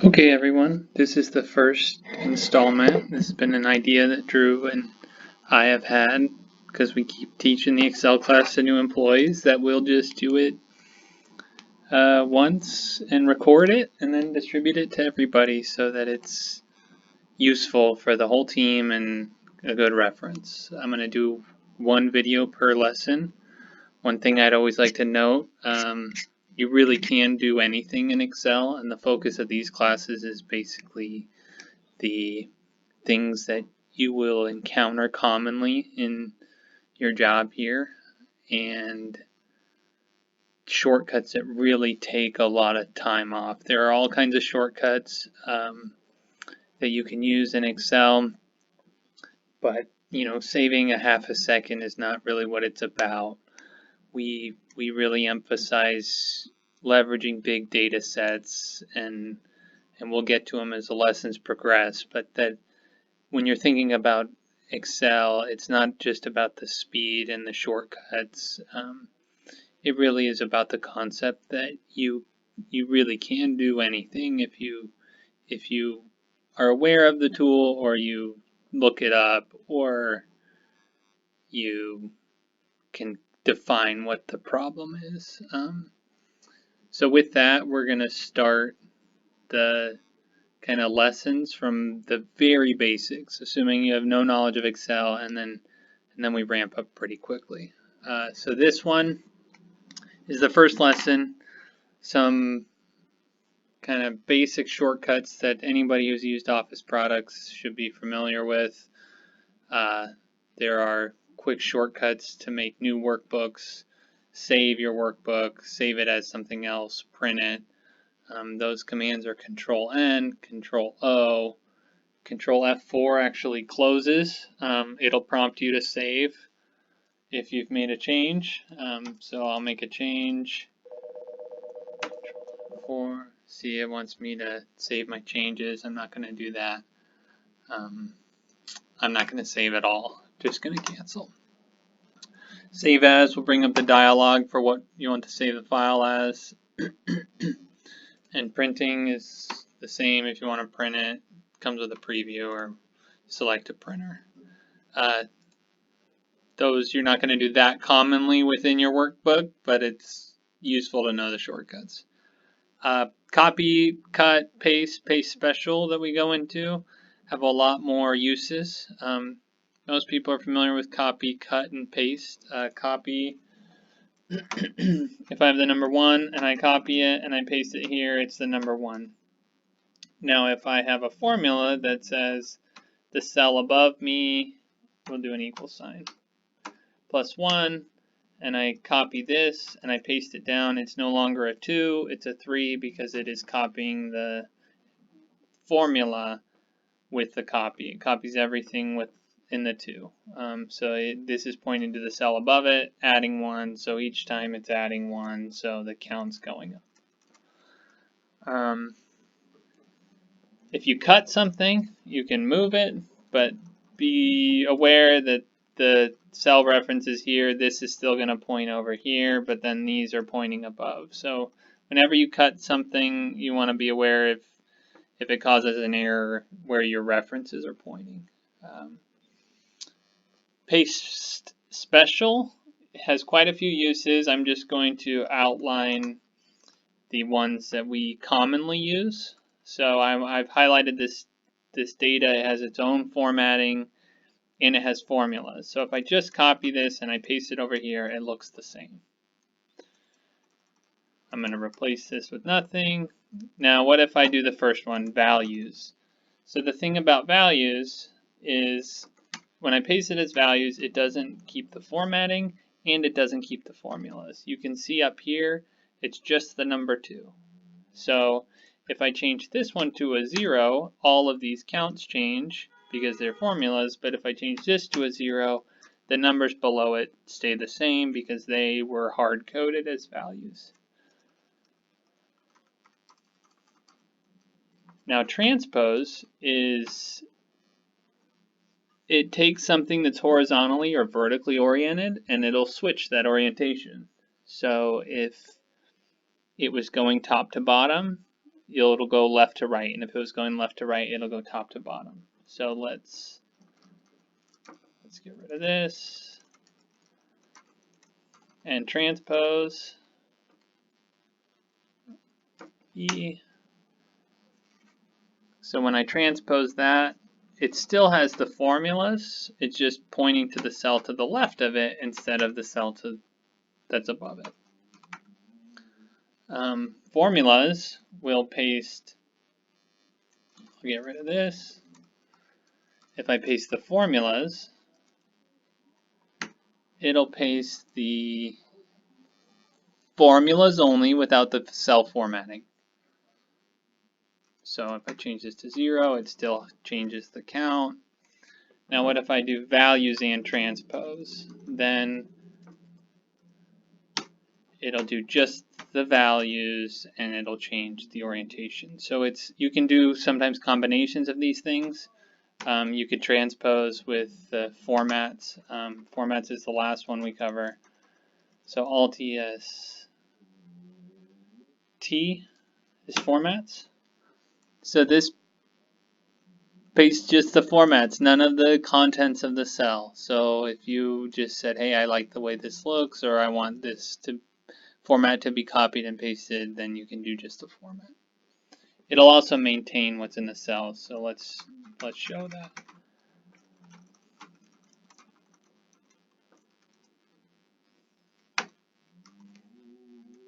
Okay, everyone, this is the first installment. This has been an idea that Drew and I have had because we keep teaching the Excel class to new employees that we'll just do it once and record it and then distribute it to everybody so that it's useful for the whole team and a good reference. I'm going to do one video per lesson. One thing I'd always like to note, you really can do anything in Excel, and the focus of these classes is basically the things that you will encounter commonly in your job here, and shortcuts that really take a lot of time off. There are all kinds of shortcuts that you can use in Excel, but saving a half a second is not really what it's about. We really emphasize leveraging big data sets, and we'll get to them as the lessons progress, but that when you're thinking about Excel, it's not just about the speed and the shortcuts. It really is about the concept that you really can do anything if you are aware of the tool, or you look it up, or you can define what the problem is. So with that, we're going to start the kind of lessons from the very basics, assuming you have no knowledge of Excel, and then we ramp up pretty quickly. So this one is the first lesson, some kind of basic shortcuts that anybody who's used Office products should be familiar with. There are quick shortcuts to make new workbooks, save your workbook, save it as something else, print it. Those commands are Control-N, Control-O. Control-F4 actually closes. It'll prompt you to save if you've made a change. So I'll make a change. Control-F4. See, it wants me to save my changes. I'm not going to do that. I'm not going to save at all. Just going to cancel. Save as will bring up the dialog for what you want to save the file as. And printing is the same. If you want to print it, comes with a preview or select a printer. Those you're not going to do that commonly within your workbook, but it's useful to know the shortcuts. Copy, cut, paste special that we go into have a lot more uses. Most people are familiar with copy, cut, and paste. Copy, if I have the number 1 and I copy it and I paste it here, it's the number 1. Now if I have a formula that says the cell above me, we'll do an equal sign, +1, and I copy this and I paste it down, it's no longer a 2, it's a 3 because it is copying the formula with the copy. It copies everything within the 2. This is pointing to the cell above it, adding 1, so each time it's adding 1, so the count's going up. If you cut something, you can move it, but be aware that the cell references here, this is still going to point over here, but then these are pointing above. So whenever you cut something, you want to be aware if it causes an error where your references are pointing. Paste special has quite a few uses. I'm just going to outline the ones that we commonly use. So I've highlighted this data. It has its own formatting and it has formulas. So if I just copy this and I paste it over here, it looks the same. I'm going to replace this with nothing. Now what if I do the first one, values? So the thing about values is when I paste it as values, it doesn't keep the formatting and it doesn't keep the formulas. You can see up here, it's just the number 2. So if I change this one to a 0, all of these counts change because they're formulas, but if I change this to a 0, the numbers below it stay the same because they were hard-coded as values. Now transpose is, it takes something that's horizontally or vertically oriented and it'll switch that orientation. So if it was going top to bottom, it'll go left to right, and if it was going left to right, it'll go top to bottom. So let's get rid of this and transpose E. So when I transpose that, it still has the formulas. It's just pointing to the cell to the left of it instead of the cell that's above it. Formulas will paste. I'll get rid of this. If I paste the formulas, it'll paste the formulas only without the cell formatting. So if I change this to 0, it still changes the count. Now what if I do values and transpose? Then it'll do just the values and it'll change the orientation. So you can do sometimes combinations of these things. You could transpose with the formats. Formats is the last one we cover. So Alt ES T is formats. So this pastes just the formats, none of the contents of the cell. So if you just said, hey, I like the way this looks, or I want this format to be copied and pasted, then you can do just the format. It'll also maintain what's in the cell. So let's show that.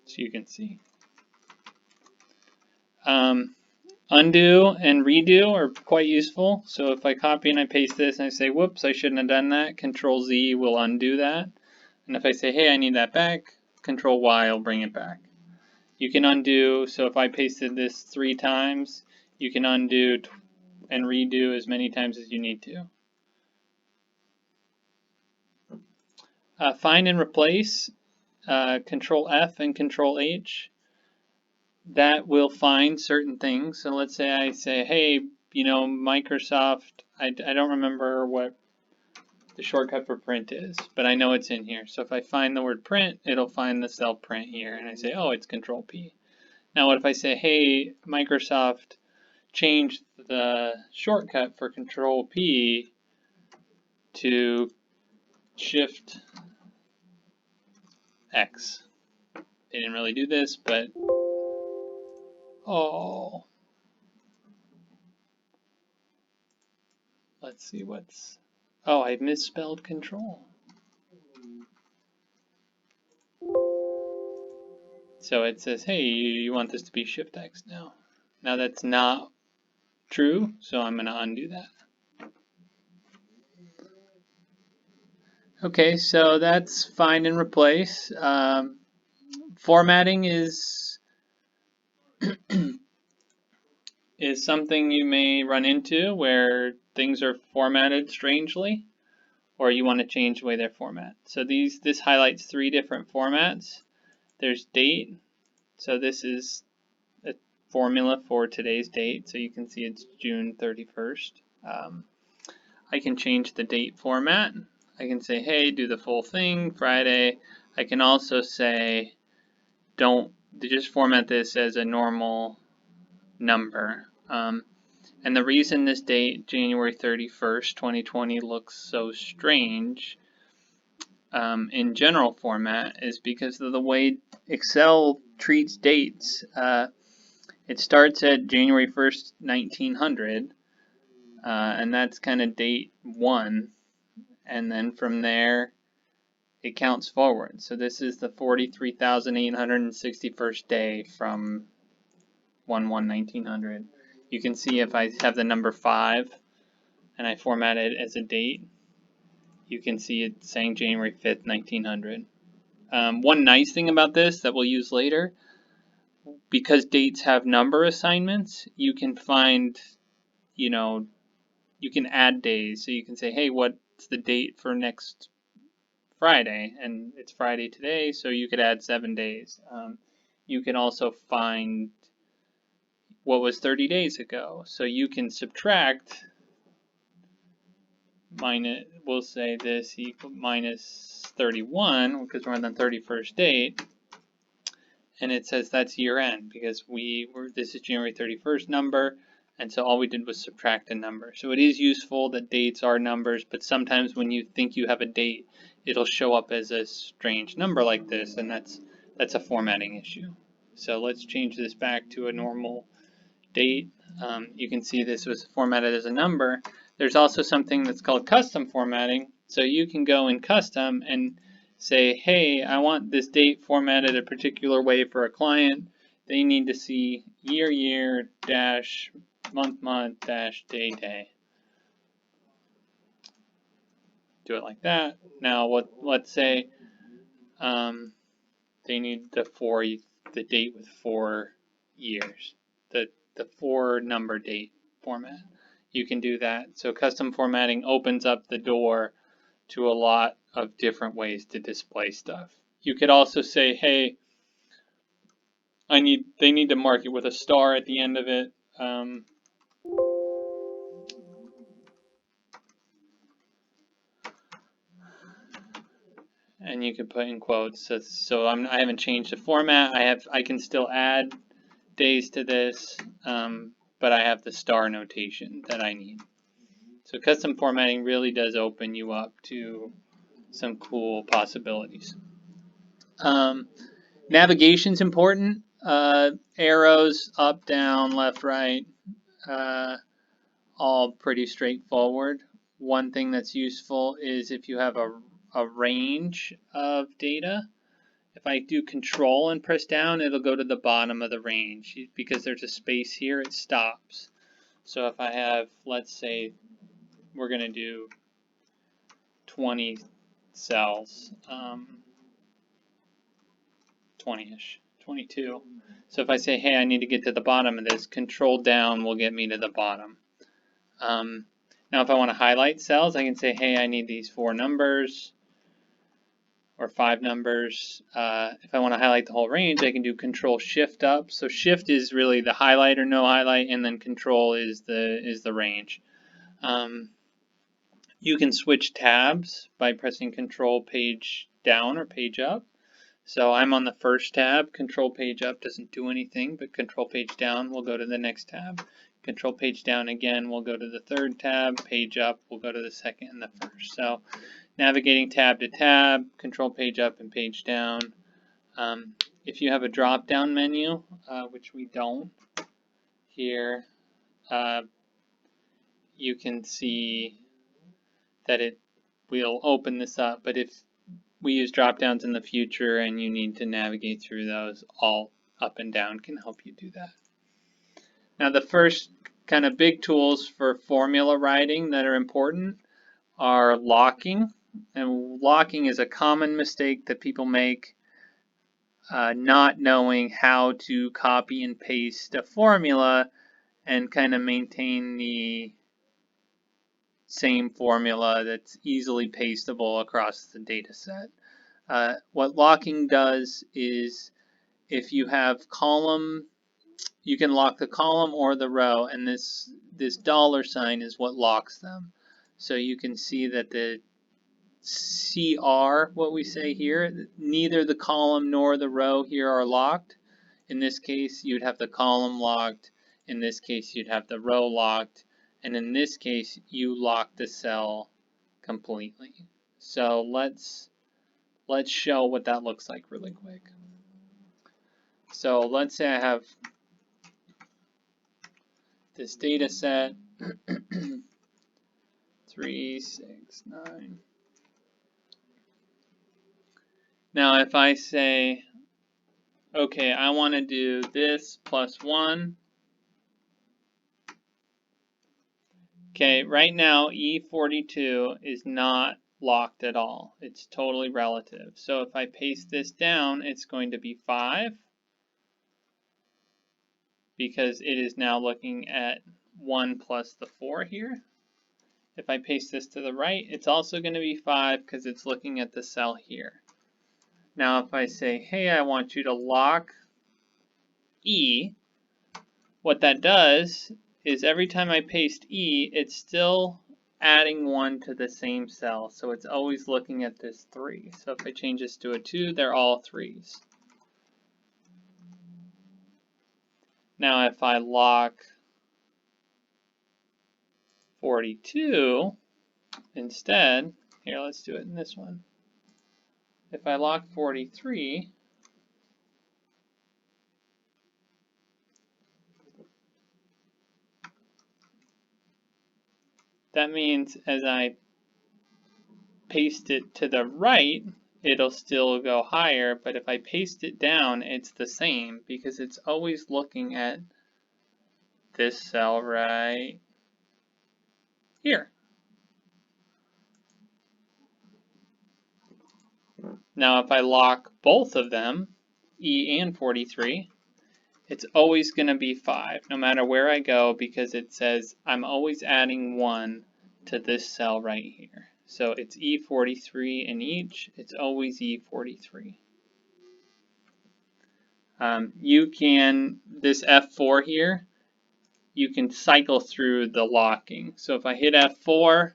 So you can see. Undo and redo are quite useful. So if I copy and I paste this and I say, whoops, I shouldn't have done that, Control Z will undo that. And if I say, hey, I need that back, Control Y will bring it back. You can undo, so if I pasted this 3 times, you can undo and redo as many times as you need to. Find and replace, Control F and Control H. That will find certain things. So let's say I say, hey, Microsoft, I don't remember what the shortcut for print is, but I know it's in here. So if I find the word print, it'll find the cell print here, and I say, oh, it's Control P. Now what if I say, hey, Microsoft, change the shortcut for Control P to Shift X. They didn't really do this, but oh. Let's see oh, I misspelled control. So it says, hey, you want this to be Shift X now. Now that's not true, so I'm going to undo that. Okay, so that's find and replace. Formatting is something you may run into where things are formatted strangely, or you want to change the way they're formatted. So this highlights 3 different formats. There's date, so this is a formula for today's date, so you can see it's June 31st. I can change the date format. I can say, hey, do the full thing, Friday. I can also say, just format this as a normal number. And the reason this date, January 31st, 2020, looks so strange in general format is because of the way Excel treats dates. It starts at January 1st, 1900, and that's kind of date 1, and then from there it counts forward. So this is the 43,861st day from 1/1/1900. You can see if I have the number 5 and I format it as a date, you can see it saying January 5th, 1900. One nice thing about this that we'll use later, because dates have number assignments, you can find, you can add days. So you can say, hey, what's the date for next Friday? And it's Friday today, so you could add 7 days. You can also find what was 30 days ago. So you can subtract we'll say this equal minus 31 because we're on the 31st date, and it says that's year end because this is January 31st number, and so all we did was subtract a number. So it is useful that dates are numbers, but sometimes when you think you have a date, it'll show up as a strange number like this, and that's a formatting issue. So let's change this back to a normal date. You can see this was formatted as a number. There's also something that's called custom formatting. So you can go in custom and say, hey, I want this date formatted a particular way for a client. They need to see year dash month dash day. Do it like that. Now let's say they need the date with 4 years. The 4 number date format. You can do that. So custom formatting opens up the door to a lot of different ways to display stuff. You could also say, hey, they need to mark it with a star at the end of it. And you could put in quotes. So I haven't changed the format. I can still add days to this, but I have the star notation that I need. So custom formatting really does open you up to some cool possibilities. Navigation's important. Arrows up, down, left, right, all pretty straightforward. One thing that's useful is if you have a range of data. If I do control and press down, it'll go to the bottom of the range. Because there's a space here, it stops. So if I have, let's say, we're going to do 20 cells, 20-ish, 22. So if I say, hey, I need to get to the bottom of this, control down will get me to the bottom. Now if I want to highlight cells, I can say, hey, I need these 4 numbers or 5 numbers. If I want to highlight the whole range, I can do control shift up. So shift is really the highlight or no highlight, and then control is the range. You can switch tabs by pressing control page down or page up. So I'm on the first tab. Control page up doesn't do anything, but control page down will go to the next tab. Control page down again will go to the third tab. Page up will go to the second and the first. So navigating tab to tab, control page up and page down. If you have a drop-down menu, which we don't here, you can see that it will open this up. But if we use drop-downs in the future and you need to navigate through those, all up and down can help you do that. Now the first kind of big tools for formula writing that are important are locking. And locking is a common mistake that people make, not knowing how to copy and paste a formula and kind of maintain the same formula that's easily pastable across the data set. What locking does is if you have column, you can lock the column or the row, and this $sign is what locks them. So you can see that the CR, what we say here, neither the column nor the row here are locked. In this case, you'd have the column locked. In this case, you'd have the row locked. And in this case, you lock the cell completely. So let's show what that looks like really quick. So let's say I have this data set, 3, 6, 9. Now if I say, okay, I want to do this plus 1. Okay, right now E42 is not locked at all. It's totally relative. So if I paste this down, it's going to be 5 because it is now looking at 1 plus the 4 here. If I paste this to the right, it's also going to be 5 because it's looking at the cell here. Now if I say, hey, I want you to lock E, what that does is every time I paste E, it's still adding 1 to the same cell. So it's always looking at this 3. So if I change this to a 2, they're all 3s. Now if I lock 42 instead, here, let's do it in this one. If I lock 43, that means as I paste it to the right, it'll still go higher, but if I paste it down, it's the same because it's always looking at this cell right here. Now if I lock both of them, E and 43, it's always going to be 5 no matter where I go because it says I'm always adding 1 to this cell right here. So it's E43 in each, it's always E43. You can, this F4 here, you can cycle through the locking. So if I hit F4,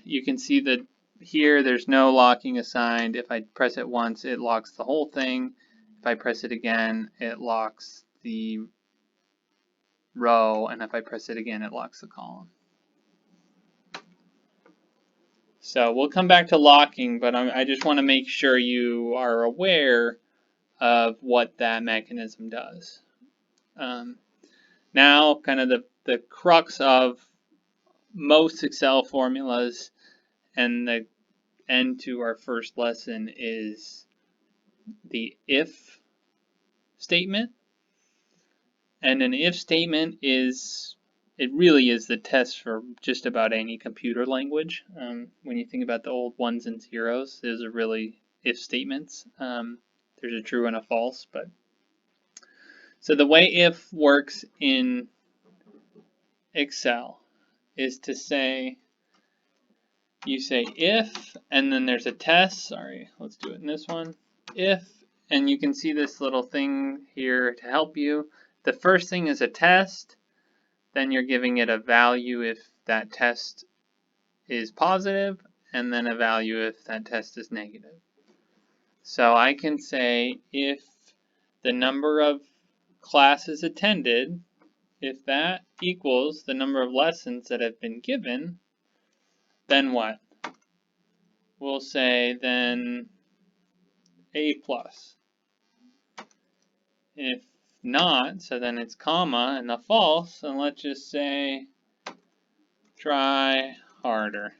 you can see that here there's no locking assigned. If I press it once, it locks the whole thing. If I press it again, it locks the row, and if I press it again, it locks the column. So we'll come back to locking, but I just want to make sure you are aware of what that mechanism does. Now, kind of the crux of most Excel formulas and the end to our first lesson is the if statement. And an if statement is, it really is the test for just about any computer language. When you think about the old ones and zeros, those are really if statements. There's a true and a false, but so the way if works in Excel is to say, you say if, and then there's a test. Sorry, let's do it in this one. If, and you can see this little thing here to help you. The first thing is a test, then you're giving it a value if that test is positive, and then a value if that test is negative. So I can say if the number of classes attended, if that equals the number of lessons that have been given, then what? We'll say then A plus. If not, so then it's comma and the false, and let's just say try harder.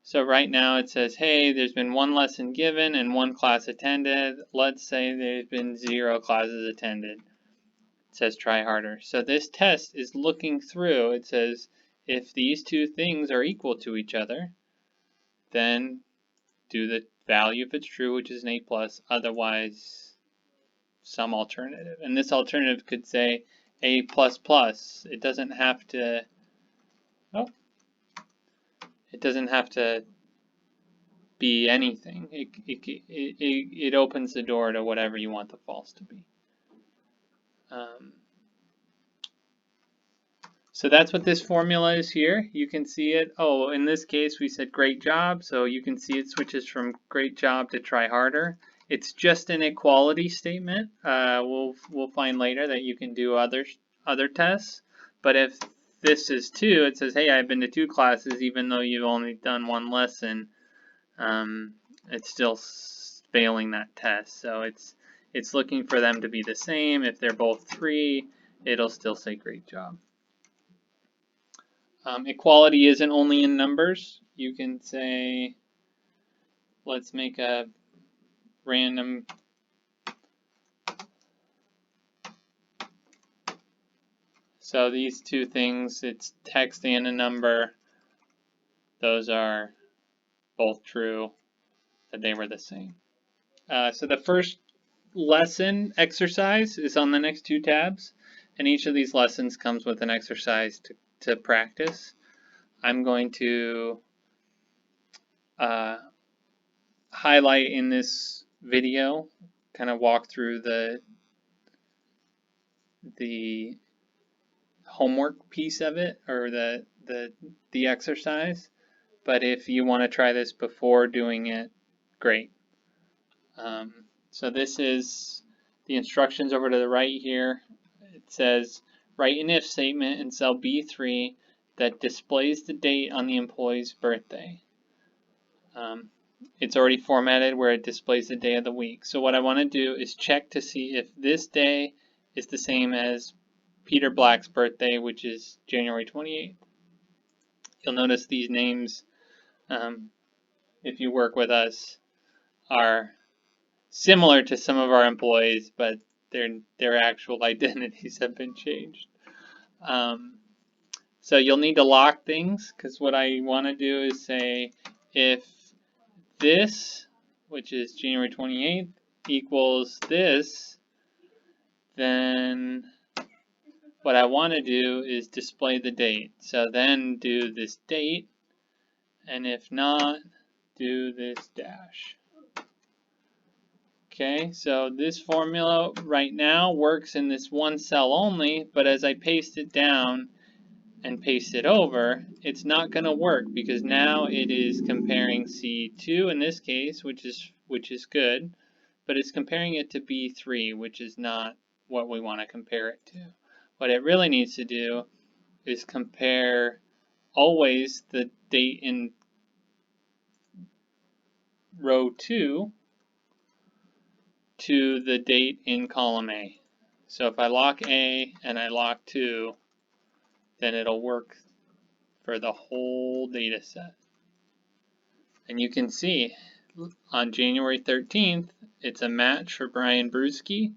So right now it says, hey, there's been 1 lesson given and 1 class attended. Let's say there's been 0 classes attended. It says try harder. So this test is looking through. It says if these two things are equal to each other, then do the value if it's true, which is an A plus, otherwise some alternative. And this alternative could say A plus plus. It doesn't have to, it doesn't have to be anything. It opens the door to whatever you want the false to be. So that's what this formula is here. You can see it. Oh, in this case we said great job, so you can see it switches from great job to try harder. It's just an equality statement. We'll find later that you can do other tests. But if this is 2, it says, hey, I've been to 2 classes even though you've only done 1 lesson. It's still failing that test. So it's looking for them to be the same. If they're both 3, it'll still say great job. Equality isn't only in numbers. You can say, let's make a random so these two things, it's text and a number. Those are both true, that they were the same. So the first lesson exercise is on the next 2 tabs, and each of these lessons comes with an exercise to practice. I'm going to highlight in this video, kind of walk through the homework piece of it, or the exercise. But if you want to try this before doing it, great. So this is the instructions over to the right here. It says, write an if statement in cell B3 that displays the date on the employee's birthday. It's already formatted where it displays the day of the week. So what I want to do is check to see if this day is the same as Peter Black's birthday, which is January 28th. You'll notice these names, if you work with us, are similar to some of our employees, but their actual identities have been changed. So you'll need to lock things, because what I want to do is say if this, which is January 28th, equals this, then what I want to do is display the date. So then do this date, and if not, do this dash. Okay, so this formula right now works in this one cell only, but as I paste it down and paste it over, it's not going to work because now it is comparing C2 in this case, which is good, but it's comparing it to B3, which is not what we want to compare it to. What it really needs to do is compare always the date in row 2 to the date in column A. So if I lock A and I lock 2, then it'll work for the whole data set. And you can see on January 13th, it's a match for Brian Brewski,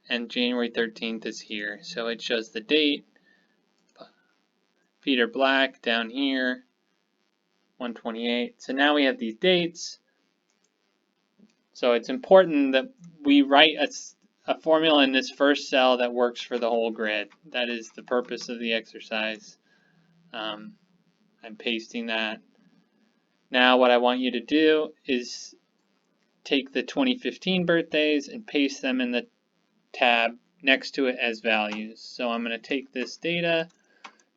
and January 13th is here. So it shows the date, Peter Black down here, 128. So now we have these dates. So it's important that we write a formula in this first cell that works for the whole grid. That is the purpose of the exercise. I'm pasting that. Now what I want you to do is take the 2015 birthdays and paste them in the tab next to it as values. So I'm going to take this data,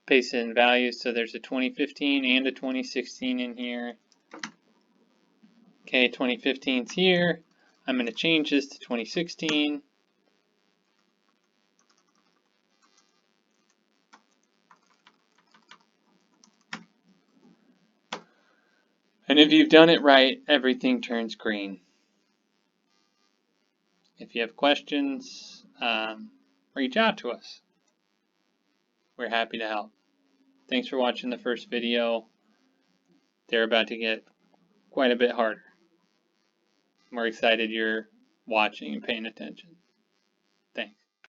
paste it in values. So there's a 2015 and a 2016 in here. Okay, 2015's here. I'm going to change this to 2016. And if you've done it right, everything turns green. If you have questions, reach out to us. We're happy to help. Thanks for watching the first video. They're about to get quite a bit harder. We're excited you're watching and paying attention.